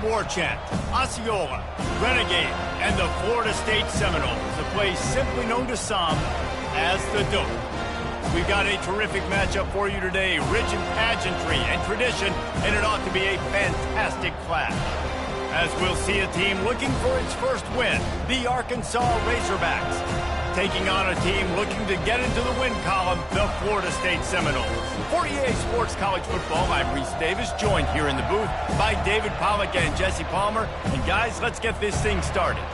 war chant, Osceola, Renegade, and the Florida State Seminoles, a place simply known to some as the Dope. We've got a terrific matchup for you today, rich in pageantry and tradition, and it ought to be a fantastic clash. As we'll see a team looking for its first win, the Arkansas Razorbacks, taking on a team looking to get into the win column, the Florida State Seminoles. For EA Sports College Football, I'm Reese Davis, joined here in the booth by David Pollack and Jesse Palmer. And guys, let's get this thing started.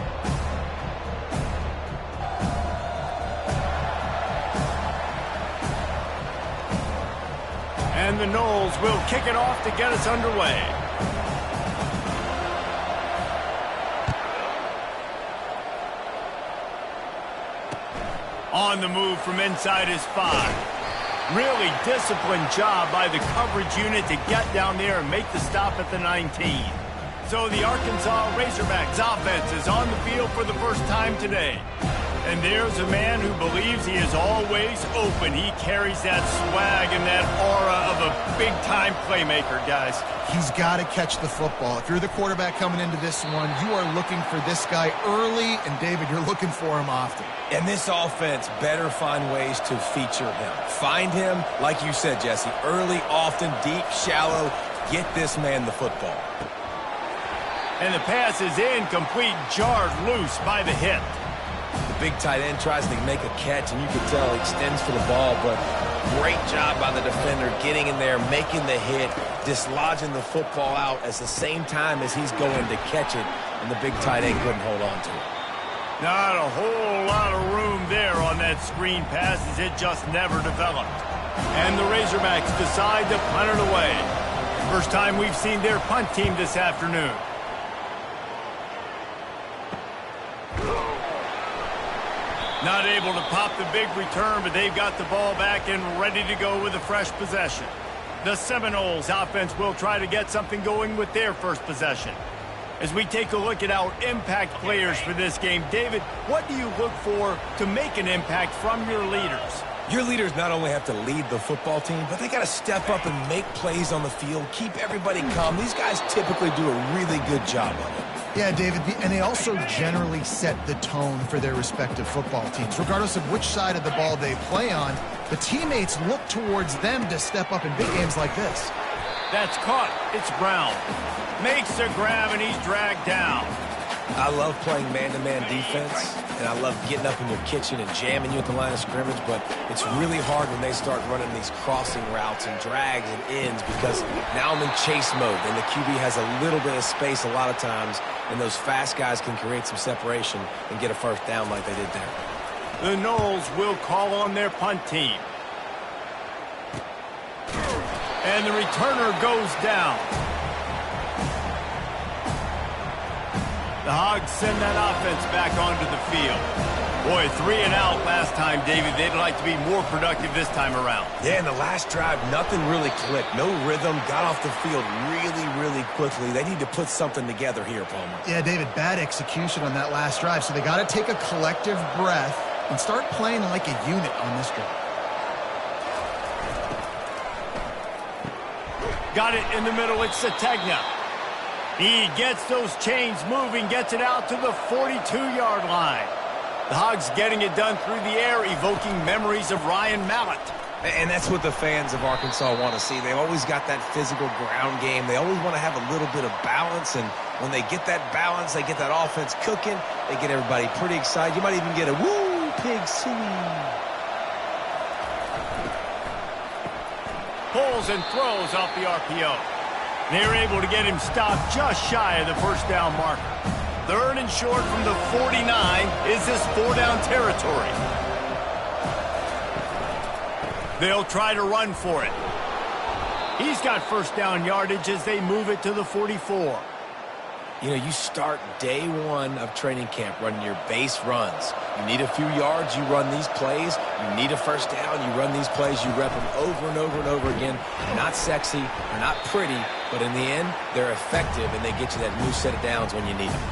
And the Noles will kick it off to get us underway. On the move from inside his 5. Really disciplined job by the coverage unit to get down there and make the stop at the 19. So the Arkansas Razorbacks offense is on the field for the first time today. And there's a man who believes he is always open. He carries that swag and that aura of a big-time playmaker, guys. He's got to catch the football. If you're the quarterback coming into this one, you are looking for this guy early, and David, you're looking for him often. And this offense better find ways to feature him. Find him, like you said, Jesse, early, often, deep, shallow. Get this man the football. And the pass is incomplete, jarred loose by the hip. The big tight end tries to make a catch, and you can tell he extends for the ball, but great job by the defender getting in there, making the hit, dislodging the football out at the same time as he's going to catch it, and the big tight end couldn't hold on to it. Not a whole lot of room there on that screen pass as it just never developed. And the Razorbacks decide to punt it away. First time we've seen their punt team this afternoon. Not able to pop the big return, but they've got the ball back and ready to go with a fresh possession. The Seminoles offense will try to get something going with their first possession. As we take a look at our impact players for this game, David, what do you look for to make an impact from your leaders? Your leaders not only have to lead the football team, but they got to step up and make plays on the field, keep everybody calm. These guys typically do a really good job of it. Yeah, David, and they also generally set the tone for their respective football teams. Regardless of which side of the ball they play on, the teammates look towards them to step up in big games like this. That's caught. It's Brown. Makes the grab, and he's dragged down. I love playing man-to-man defense, and I love getting up in your kitchen and jamming you at the line of scrimmage, but it's really hard when they start running these crossing routes and drags and ends because now I'm in chase mode, and the QB has a little bit of space a lot of times, and those fast guys can create some separation and get a first down like they did there. The Noles will call on their punt team. And the returner goes down. The Hogs send that offense back onto the field. Boy, 3 and out last time, David. They'd like to be more productive this time around. Yeah, in the last drive, nothing really clicked. No rhythm, got off the field really quickly. They need to put something together here, Palmer. Yeah, David, bad execution on that last drive, so they got to take a collective breath and start playing like a unit on this drive. Got it in the middle. It's Sategna. He gets those chains moving, gets it out to the 42-yard line. The Hogs getting it done through the air, evoking memories of Ryan Mallett. And that's what the fans of Arkansas want to see. They've always got that physical ground game. They always want to have a little bit of balance, and when they get that balance, they get that offense cooking, they get everybody pretty excited. You might even get a woo, pig suey. Pulls and throws off the RPO. They're able to get him stopped just shy of the first down marker. 3rd and short from the 49. Is this 4-down territory? They'll try to run for it. He's got first down yardage as they move it to the 44. You know, you start day one of training camp running your base runs. You need a few yards, you run these plays. You need a first down, you run these plays. You rep them over and over and over again. They're not sexy, they're not pretty, but in the end, they're effective, and they get you that new set of downs when you need them.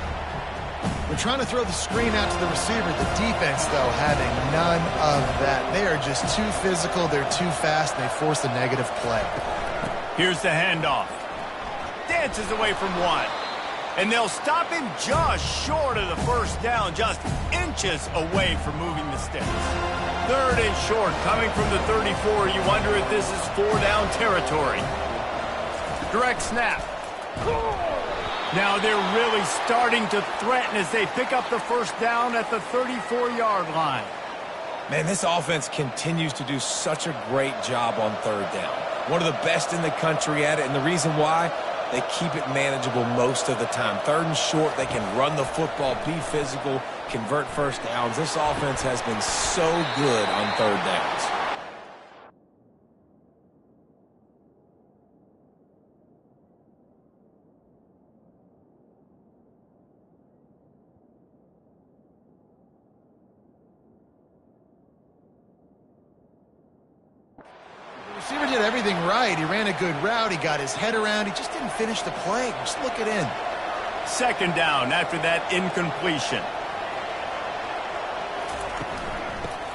They're trying to throw the screen out to the receiver. The defense, though, having none of that. They are just too physical, they're too fast, and they force a negative play. Here's the handoff. Dances away from one. And they'll stop him just short of the first down, just inches away from moving the sticks. 3rd and short, coming from the 34. You wonder if this is 4-down territory. Direct snap. Now they're really starting to threaten as they pick up the first down at the 34-yard line. Man, this offense continues to do such a great job on 3rd down. One of the best in the country at it, and the reason why, they keep it manageable most of the time. 3rd and short, they can run the football, be physical, convert first downs. This offense has been so good on 3rd downs. The receiver did everything right. He ran a good route. He got his head around. He just didn't finish the play. Just look it in. 2nd down after that incompletion.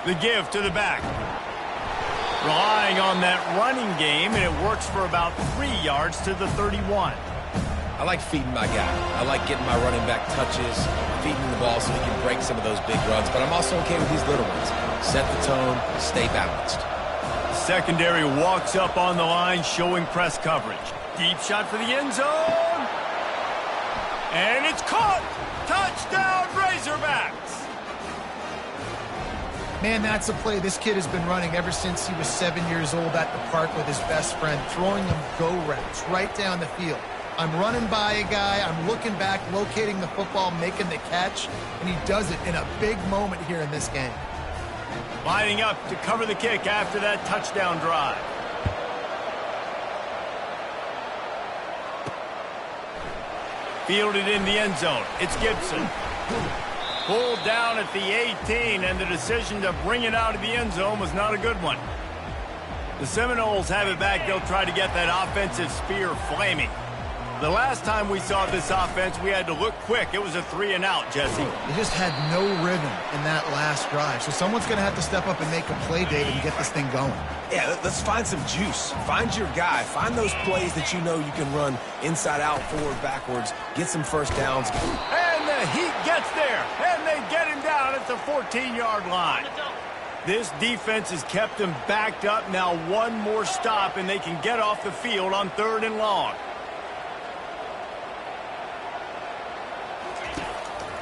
The give to the back. Relying on that running game, and it works for about 3 yards to the 31. I like feeding my guy. I like getting my running back touches, feeding the ball so he can break some of those big runs, but I'm also okay with these little ones. Set the tone, stay balanced. Secondary walks up on the line, showing press coverage. Deep shot for the end zone. And it's caught. Touchdown, Razorbacks. Man, that's a play this kid has been running ever since he was 7 years old at the park with his best friend, throwing them go routes right down the field. I'm running by a guy, I'm looking back, locating the football, making the catch, and he does it in a big moment here in this game. Lining up to cover the kick after that touchdown drive. Fielded in the end zone. It's Gibson. Pulled down at the 18, and the decision to bring it out of the end zone was not a good one. The Seminoles have it back. They'll try to get that offensive spear flaming. The last time we saw this offense, we had to look quick. It was a 3-and-out, Jesse. They just had no rhythm in that last drive. So someone's going to have to step up and make a play, David, and get this thing going. Yeah, let's find some juice. Find your guy. Find those plays that you know you can run inside out, forward, backwards. Get some first downs. And the Heat gets there, and they get him down at the 14-yard line. This defense has kept them backed up. Now one more stop, and they can get off the field on 3rd and long.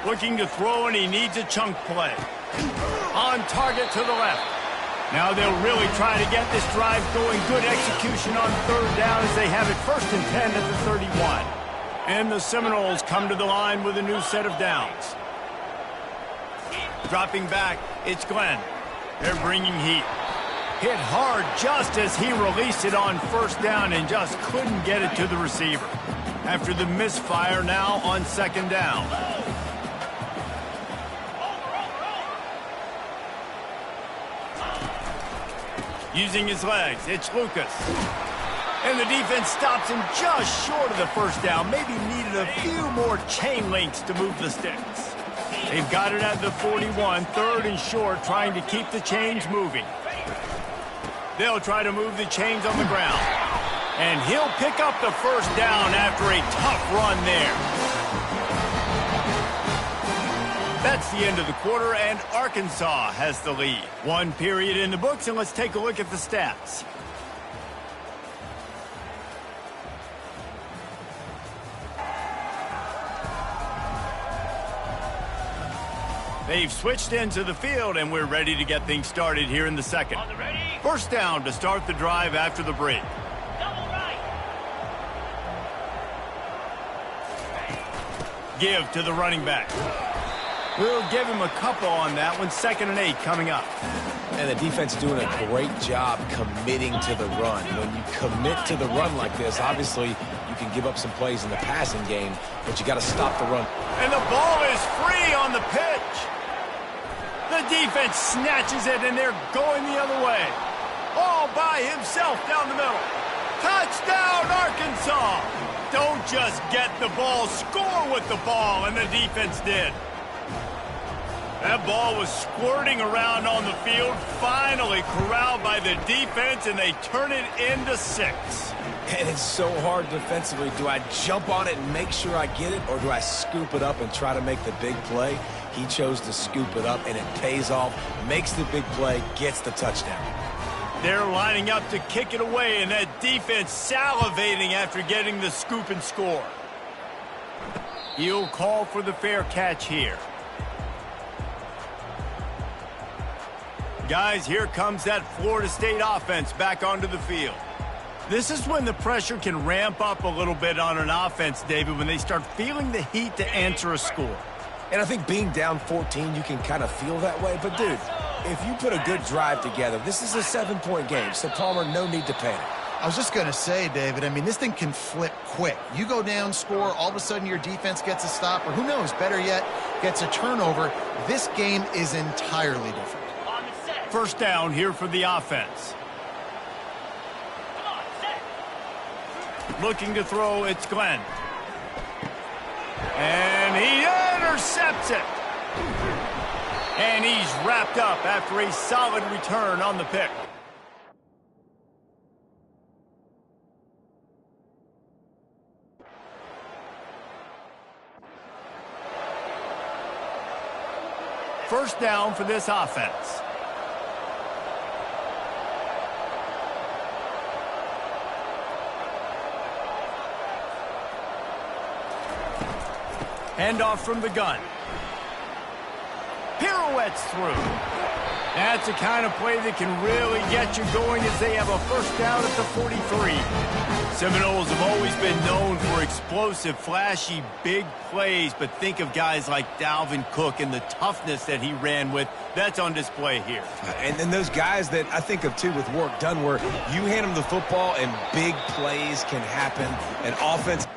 Looking to throw, and he needs a chunk play. On target to the left. Now they'll really try to get this drive going. Good execution on 3rd down as they have it 1st and 10 at the 31. And the Seminoles come to the line with a new set of downs. Dropping back, it's Glenn. They're bringing heat. Hit hard just as he released it on 1st down and just couldn't get it to the receiver. After the misfire, now on 2nd down. Using his legs, it's Lucas. And the defense stops him just short of the 1st down. Maybe needed a few more chain links to move the sticks. They've got it at the 41, 3rd and short, trying to keep the chains moving. They'll try to move the chains on the ground. And he'll pick up the 1st down after a tough run there. That's the end of the quarter, and Arkansas has the lead. 1 period in the books, and let's take a look at the stats. They've switched into the field, and we're ready to get things started here in the 2nd. 1st down to start the drive after the break. Give to the running back. We'll give him a couple on that one. 2nd and 8 coming up. And the defense doing a great job committing to the run. When you commit to the run like this, obviously you can give up some plays in the passing game, but you got to stop the run. And the ball is free on the pitch. The defense snatches it, and they're going the other way. All by himself down the middle. Touchdown, Arkansas! Don't just get the ball, score with the ball, and the defense did. That ball was squirting around on the field, finally corralled by the defense, and they turn it into 6. And it's so hard defensively. Do I jump on it and make sure I get it, or do I scoop it up and try to make the big play? He chose to scoop it up, and it pays off, makes the big play, gets the touchdown. They're lining up to kick it away, and that defense salivating after getting the scoop and score. He'll call for the fair catch here. Guys, here comes that Florida State offense back onto the field. This is when the pressure can ramp up a little bit on an offense, David, when they start feeling the heat to answer a score. And I think being down 14, you can kind of feel that way. But, dude, if you put a good drive together, this is a 7-point game. So, Palmer, no need to panic. I was just going to say, David, I mean, this thing can flip quick. You go down, score, all of a sudden your defense gets a stop, or who knows, better yet, gets a turnover. This game is entirely different. First down here for the offense. Looking to throw, it's Glenn. And he intercepts it. And he's wrapped up after a solid return on the pick. First down for this offense. Handoff from the gun. Pirouettes through. That's the kind of play that can really get you going as they have a first down at the 43. Seminoles have always been known for explosive, flashy, big plays, but think of guys like Dalvin Cook and the toughness that he ran with. That's on display here. And then those guys that I think of, too, with work done, where you hand them the football and big plays can happen. An offense...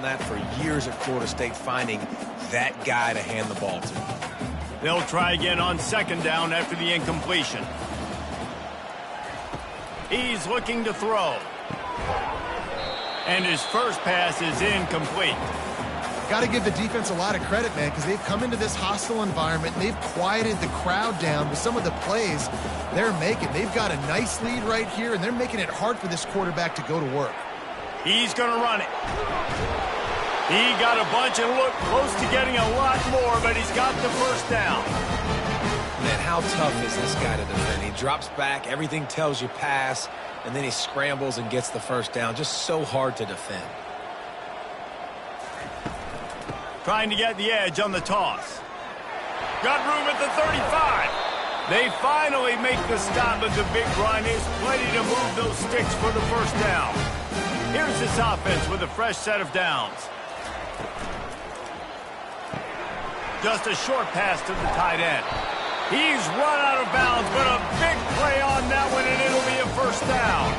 that for years at Florida State, finding that guy to hand the ball to. They'll try again on second down after the incompletion. He's looking to throw. And his first pass is incomplete. Got to give the defense a lot of credit, man, because they've come into this hostile environment, and they've quieted the crowd down with some of the plays they're making. They've got a nice lead right here, and they're making it hard for this quarterback to go to work. He's going to run it. He got a bunch and looked close to getting a lot more, but he's got the first down. Man, how tough is this guy to defend? He drops back, everything tells you pass, and then he scrambles and gets the first down. Just so hard to defend. Trying to get the edge on the toss. Got room at the 35. They finally make the stop, but the big run is plenty to move those sticks for the first down. Here's this offense with a fresh set of downs. Just a short pass to the tight end. He's run out of bounds, but a big play on that one, and it'll be a first down.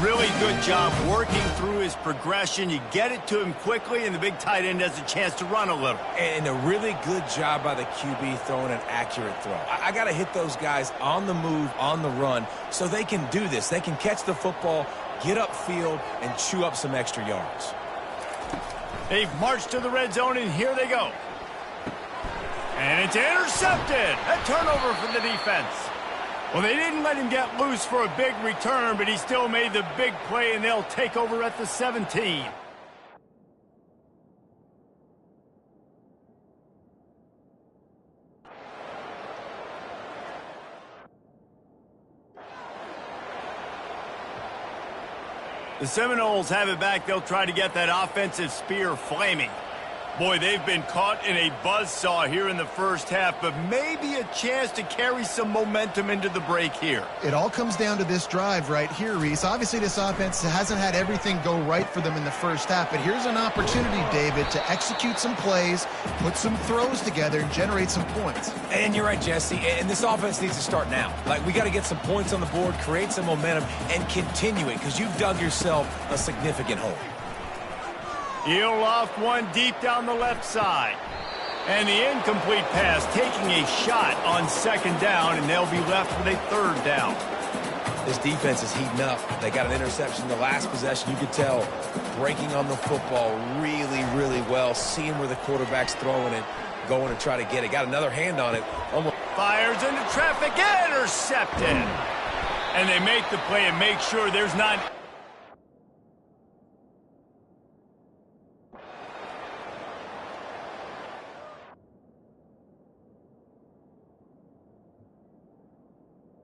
Really good job working through his progression. You get it to him quickly, and the big tight end has a chance to run a little. And a really good job by the QB throwing an accurate throw. I got to hit those guys on the move, on the run, so they can do this. They can catch the football, get upfield, and chew up some extra yards. They've marched to the red zone, and here they go. And it's intercepted. A turnover for the defense. Well, they didn't let him get loose for a big return, but he still made the big play, and they'll take over at the 17. The Seminoles have it back. They'll try to get that offensive spear flaming. Boy, they've been caught in a buzzsaw here in the first half, but maybe a chance to carry some momentum into the break here. It all comes down to this drive right here, Reese. Obviously, this offense hasn't had everything go right for them in the first half, but here's an opportunity, David, to execute some plays, put some throws together, and generate some points. And you're right, Jesse, and this offense needs to start now. Like, we got to get some points on the board, create some momentum, and continue it, because you've dug yourself a significant hole. He'll loft one deep down the left side. And the incomplete pass taking a shot on second down, and they'll be left with a third down. This defense is heating up. They got an interception the last possession. You could tell breaking on the football really, really well, seeing where the quarterback's throwing it, going to try to get it. Got another hand on it. Almost fires into traffic, intercepted. And they make the play and make sure there's not